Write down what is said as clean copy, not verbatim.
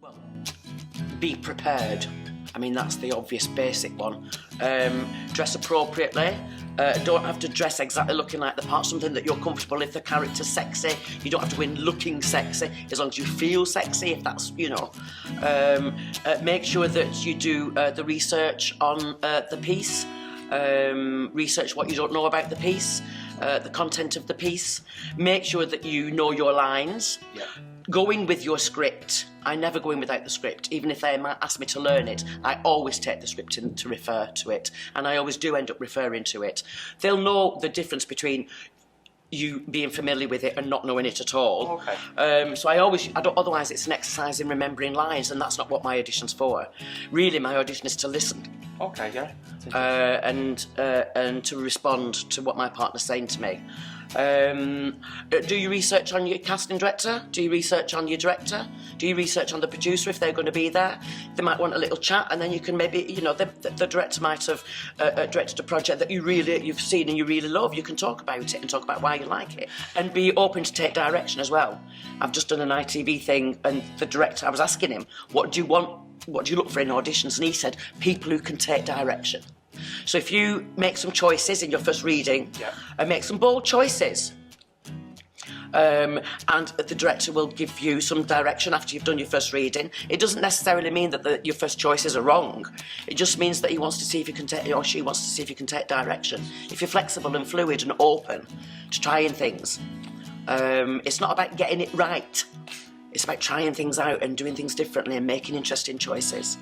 Well, be prepared. I mean, that's the obvious basic one. Dress appropriately. Don't have to dress exactly looking like the part, something that you're comfortable. If the character's sexy, you don't have to go in looking sexy, as long as you feel sexy, if that's, you know. Make sure that you do the research on the piece. Research what you don't know about the piece, the content of the piece. Make sure that you know your lines. Yeah. Go in with your script. I never go in without the script. Even if they might ask me to learn it, I always take the script in to refer to it. And I always do end up referring to it. They'll know the difference between you being familiar with it and not knowing it at all. Okay. So otherwise it's an exercise in remembering lines, and that's not what my audition's for. Really, my audition is to listen. Okay, yeah. And to respond to what my partner's saying to me. Do your research on your casting director? Do your research on your director? Do your research on the producer if they're going to be there? They might want a little chat, and then you can maybe, you know, the director might have directed a project that you've seen and you really love. You can talk about it and talk about why you like it, and be open to take direction as well. I've just done an ITV thing, and the director, I was asking him, what do you want? What do you look for in auditions? And he said, people who can take direction. So if you make some choices in your first reading, and make some bold choices, and the director will give you some direction after you've done your first reading. It doesn't necessarily mean that your first choices are wrong. It just means that he wants to see if you can take, or she wants to see if you can take direction. If you're flexible and fluid and open to trying things, it's not about getting it right. It's about trying things out and doing things differently and making interesting choices.